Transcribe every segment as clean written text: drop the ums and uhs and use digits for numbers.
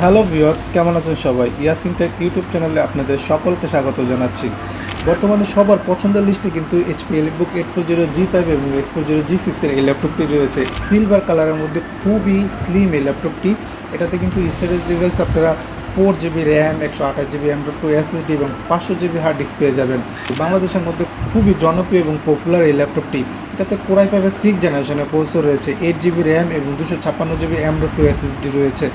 Hello viewers, কেমন আছেন সবাই? ইয়াসিন টেক ইউটিউব চ্যানেলে আপনাদের সকলকে স্বাগত জানাচ্ছি। বর্তমানে সবার পছন্দের লিস্টে কিন্তু এইচপি এলিটবুক 840G5 এবং 840G6 এর এই ল্যাপটপটি রয়েছে। সিলভার কালারের মধ্যে খুবই স্লিম এই ল্যাপটপটি। এটাতে কিন্তু স্টোরেজ ডিভাইস আপনারা 4GB RAM, 128GB M.2 SSD এবং 500GB হার্ড ডিস্ক পেয়ে যাবেন। বাংলাদেশের মধ্যে খুবই জনপ্রিয় এবং পপুলার এই ল্যাপটপটি। এটাতে Core i5-এর 6th জেনারেশনের প্রসেসর রয়েছে, 8GB র্যাম এবং 256GB M.2 SSD রয়েছে।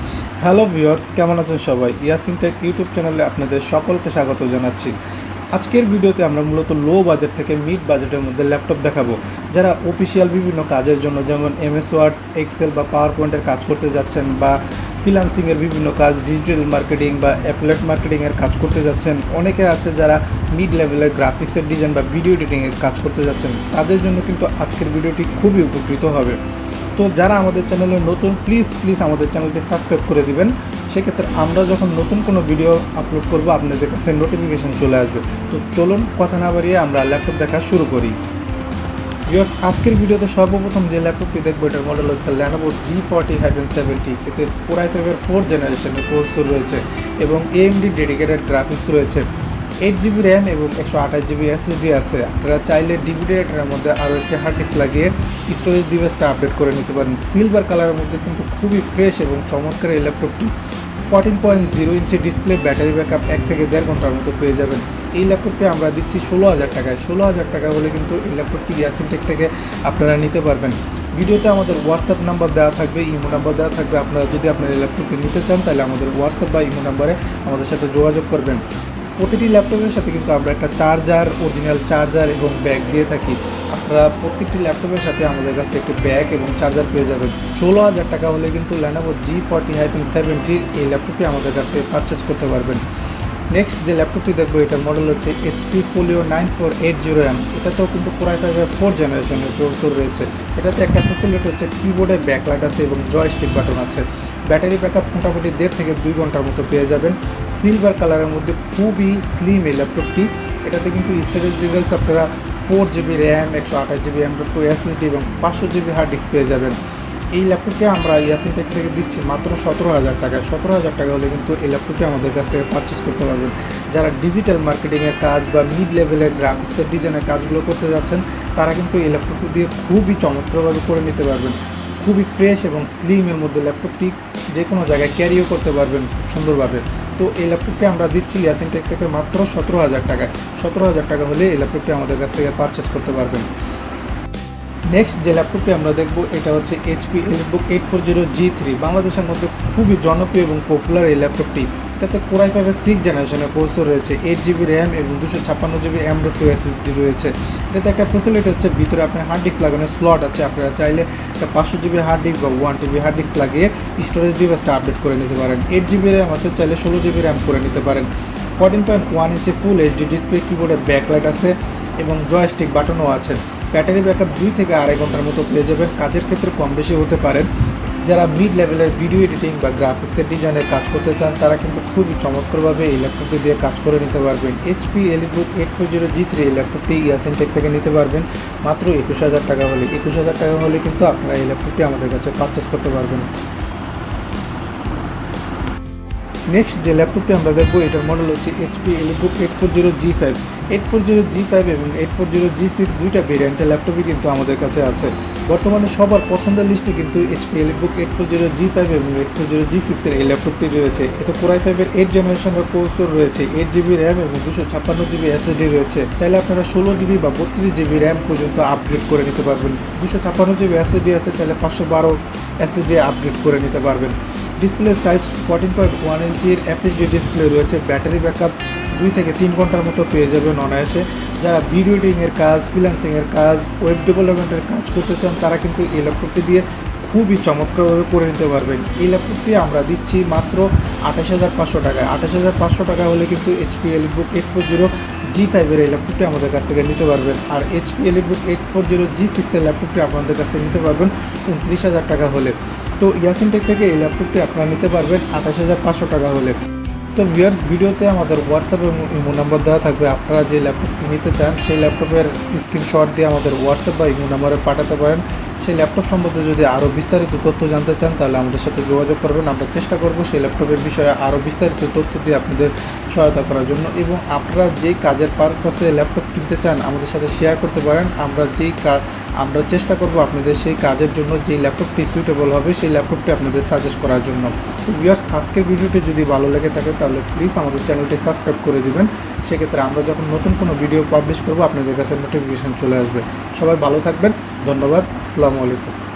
হ্যালো ভিউয়ার্স, কেমন আছেন সবাই? ইয়াসিন টেক ইউটিউব চ্যানেলে আপনাদের সকলকে স্বাগত জানাচ্ছি। আজকের ভিডিওতে আমরা মূলত লো বাজেট থেকে মিড বাজেটের মধ্যে ল্যাপটপ দেখাবো। যারা অফিসিয়াল বিভিন্ন কাজের জন্য, যেমন MS ওয়ার্ড, এক্সেল বা পাওয়ার পয়েন্টের কাজ করতে যাচ্ছেন, বা ফ্রিল্যান্সিংয়ের বিভিন্ন কাজ, ডিজিটাল মার্কেটিং বা অ্যাফিলিয়েট মার্কেটিংয়ের কাজ করতে যাচ্ছেন, অনেকে আছে যারা মিড লেভেলের গ্রাফিক্সের ডিজাইন বা ভিডিও এডিটিংয়ের কাজ করতে যাচ্ছেন, তাদের জন্য কিন্তু আজকের ভিডিওটি খুবই উপকৃত হবে। তো যারা আমাদের চ্যানেলে নতুন, প্লিজ আমাদের চ্যানেলটি সাবস্ক্রাইব করে দিবেন। সেক্ষেত্রে আমরা যখন নতুন কোনো ভিডিও আপলোড করব আপনাদের কাছে নোটিফিকেশন চলে আসবে। তো চলুন কথা না বাড়িয়ে আমরা ল্যাপটপ দেখা শুরু করি। ভিউয়ার্স, আজকের ভিডিওতে সর্বপ্রথম যে ল্যাপটপটি দেখবো, এটার মডেল হচ্ছে Lenovo G40-70। এতে Core i5-এর 4th জেনারেশনের প্রসেসর রয়েছে এবং AMD ডেডিকেটেড গ্রাফিক্স রয়েছে। 8GB র্যাম এবং 128GB SSD আছে। আপনারা চাইলে ডিভিডি রাইটারের মধ্যে আরও একটি হার্ড ডিস্ক লাগিয়ে স্টোরেজ ডিভাইসটা আপডেট করে নিতে পারেন। সিলভার কালারের মধ্যে কিন্তু খুবই ফ্রেশ এবং চমৎকার এই ল্যাপটপটি। 14.0 ইঞ্চি ডিসপ্লে, ব্যাটারি ব্যাকআপ 1 থেকে 1.5 ঘন্টার মতো পেয়ে যাবেন। এই ল্যাপটপটি আমরা দিচ্ছি 16,000 টাকায়। 16,000 টাকা হলে কিন্তু এই ল্যাপটপটি ইয়াসিন টেক থেকে আপনারা নিতে পারবেন। ভিডিওতে আমাদের হোয়াটসঅ্যাপ নাম্বার দেওয়া থাকবে, ইমো নাম্বার দেওয়া থাকবে। আপনারা যদি আপনার এই ল্যাপটপটি নিতে চান, তাহলে আমাদের হোয়াটসঅ্যাপ বা ইমো নাম্বারে আমাদের সাথে যোগাযোগ করবেন। প্রতিটি ল্যাপটপের সাথে কিন্তু আমরা একটা চার্জার, অরিজিনাল চার্জার এবং ব্যাগ দিয়ে থাকি। আপনারা প্রত্যেকটি ল্যাপটপের সাথে আমাদের কাছে একটি ব্যাগ এবং চার্জার পেয়ে যাবেন। 16,000 টাকা হলে কিন্তু Lenovo G40-70 এই ল্যাপটপটি আমাদের কাছে পারচেস করতে পারবেন। নেক্সট যে ল্যাপটপটি দেখবো, এটার মডেল হচ্ছে HP Folio 9480M। এটাতেও কিন্তু Core i5-এর 4th জেনারেশনের প্রসেসর রয়েছে। এটাতে একটা ফ্যাসিলিটি হচ্ছে কিবোর্ডে ব্যাকলাইট আছে এবং জয়স্টিক বাটন আছে। ব্যাটারি ব্যাকআপ মোটামুটি 1.5 থেকে 2 ঘন্টার মতো পেয়ে যাবেন। সিলভার কালারের মধ্যে খুবই স্লিম এই ল্যাপটপটি। এটাতে কিন্তু স্টোরেজ ডিভাইস আপনারা 4GB RAM, 128GB M.2 SSD এবং 500GB হার্ড ডিস্ক পেয়ে যাবেন। এই ল্যাপটপটি আমরা ইয়াসিন টেক থেকে দিচ্ছি মাত্র 17,000 টাকায়। 17,000 টাকা হলে কিন্তু এই ল্যাপটপটি আমাদের কাছ থেকে পারচেস করতে পারবেন। যারা ডিজিটাল মার্কেটিংয়ের কাজ বা মিড লেভেলের গ্রাফিক্সের ডিজাইনের কাজগুলো করতে যাচ্ছেন, তারা কিন্তু এই ল্যাপটপটি দিয়ে খুবই চমৎকারভাবে করে নিতে পারবেন। খুবই ফ্রেশ এবং স্লিমের মধ্যে ল্যাপটপটি যে কোনো জায়গায় ক্যারিও করতে পারবেন সুন্দরভাবে। তো এই ল্যাপটপটি আমরা দিচ্ছি ইয়াসিন টেক থেকে মাত্র 17,000 টাকায়। 17,000 টাকা হলে এই ল্যাপটপটি আমাদের কাছ থেকে পারচেস করতে পারবেন। নেক্সট যে ল্যাপটপটি আমরা দেখব, এটা হচ্ছে HP EliteBook 840G3। বাংলাদেশের মধ্যে খুবই জনপ্রিয় এবং পপুলার এই ল্যাপটপটি। এটাতে Core i5-এর 6th জেনারেশনের প্রসেসর রয়েছে, 8GB র্যাম এবং 256GB M.2 SSD রয়েছে। এটাতে একটা ফ্যাসিলিটি হচ্ছে ভিতরে আপনার হার্ড ডিস্ক লাগানোর স্লট আছে। আপনারা চাইলে একটা 500GB হার্ড ডিস্ক বা 1TB হার্ড ডিস্ক লাগিয়ে স্টোরেজ ডিভাইসটা আপডেট করে নিতে পারেন। 8GB র্যাম আছে, চাইলে 16GB র্যাম করে নিতে পারেন। 14.1 ইঞ্চি ফুল HD ডিসপ্লে, কিবোর্ডে ব্যাকলাইট আছে এবং জয়স্টিক বাটনও আছে। ব্যাটারি ব্যাকআপ 2 থেকে 2.5 ঘন্টার মতো পেয়ে যাবেন। কাজের ক্ষেত্রে কম বেশি হতে পারেন। যারা মিড লেভেলের ভিডিও এডিটিং বা গ্রাফিক্সের ডিজাইনের কাজ করতে চান, তারা কিন্তু খুবই চমৎকারভাবে এই ল্যাপটপটি দিয়ে কাজ করে নিতে পারবেন। HP EliteBook 840G3 এই ল্যাপটপটি ইয়াসিন টেক থেকে নিতে পারবেন মাত্র 21,000 টাকা হলে। 21,000 টাকা হলে কিন্তু আপনারা এই ল্যাপটপটি আমাদের কাছে পারচেস করতে পারবেন। নেক্সট যে ল্যাপটপটি আমরা দেখবো, এটার মডেল হচ্ছে HP EliteBook 840G5। 840G5 এবং 840G6 দুইটা ভেরিয়েন্টের ল্যাপটপই কিন্তু আমাদের কাছে আছে। বর্তমানে সবার পছন্দের লিস্টে কিন্তু HP EliteBook 840G5 এবং 840G6 এর এই ল্যাপটপটি রয়েছে। এতে Core i5-এর 8th জেনারেশনের প্রসেসর রয়েছে, 8GB র্যাম এবং 256GB SSD রয়েছে। চাইলে আপনারা 16GB বা 32GB র্যাম পর্যন্ত আপগ্রেড করে নিতে পারবেন। 256GB SSD আছে, চাইলে 512 SSD আপগ্রেড করে নিতে পারবেন। ডিসপ্লে সাইজ 14.1 ইঞ্চির FHD ডিসপ্লে রয়েছে। ব্যাটারি ব্যাকআপ 2 থেকে 3 ঘন্টার মতো পেয়ে যাবেন অনায়াসে। যারা ভিডিও এডিটিংয়ের কাজ, ফ্রিল্যান্সিংয়ের কাজ, ওয়েব ডেভেলপমেন্টের কাজ করতে চান, তারা কিন্তু এই ল্যাপটপটি দিয়ে খুবই চমৎকারভাবে করে নিতে পারবেন। এই ল্যাপটপটি আমরা দিচ্ছি মাত্র 28,500 টাকায়। 28,500 টাকা হলে কিন্তু HP EliteBook 840G5 এর এই ল্যাপটপটি আমাদের কাছ থেকে নিতে পারবেন। আর HP EliteBook 840G6 এর ল্যাপটপটি আপনাদের কাছে নিতে পারবেন 29,000 টাকা হলে। তো ইয়াসিন টেক থেকে এই ল্যাপটপটি আপনারা নিতে পারবেন 28,500 টাকা হলে। তো ভিউয়ার্স, ভিডিওতে আমাদের হোয়াটসঅ্যাপ এবং ইমো নাম্বার দেওয়া থাকবে। আপনারা যে ল্যাপটপটি নিতে চান সেই ল্যাপটপের স্ক্রিনশট দিয়ে আমাদের হোয়াটসঅ্যাপ বা ইমো নাম্বারে পাঠাতে পারেন। সেই ল্যাপটপ সম্বন্ধে যদি আরও বিস্তারিত তথ্য জানতে চান তাহলে আমাদের সাথে যোগাযোগ করবেন। আমরা চেষ্টা করব সেই ল্যাপটপের বিষয়ে আরও বিস্তারিত তথ্য দিয়ে আপনাদের সহায়তা করার জন্য, এবং আপনারা যেই কাজের পারপাসে ল্যাপটপ কিনতে চান আমাদের সাথে শেয়ার করতে পারেন। আমরা চেষ্টা করব আপনাদের সেই কাজের জন্য যেই ল্যাপটপটি সুইটেবল হবে সেই ল্যাপটপটি আপনাদের সাজেস্ট করার জন্য। তো ভিউয়ার্স, আজকের ভিডিওটি যদি ভালো লেগে থাকে তাহলে প্লিজ আমাদের চ্যানেলটি সাবস্ক্রাইব করে দিবেন। সেক্ষেত্রে আমরা যখন নতুন কোনো ভিডিও পাবলিশ করব আপনাদের কাছে নোটিফিকেশান চলে আসবে। সবাই ভালো থাকবেন, ধন্যবাদ, আসসালামু আলাইকুম।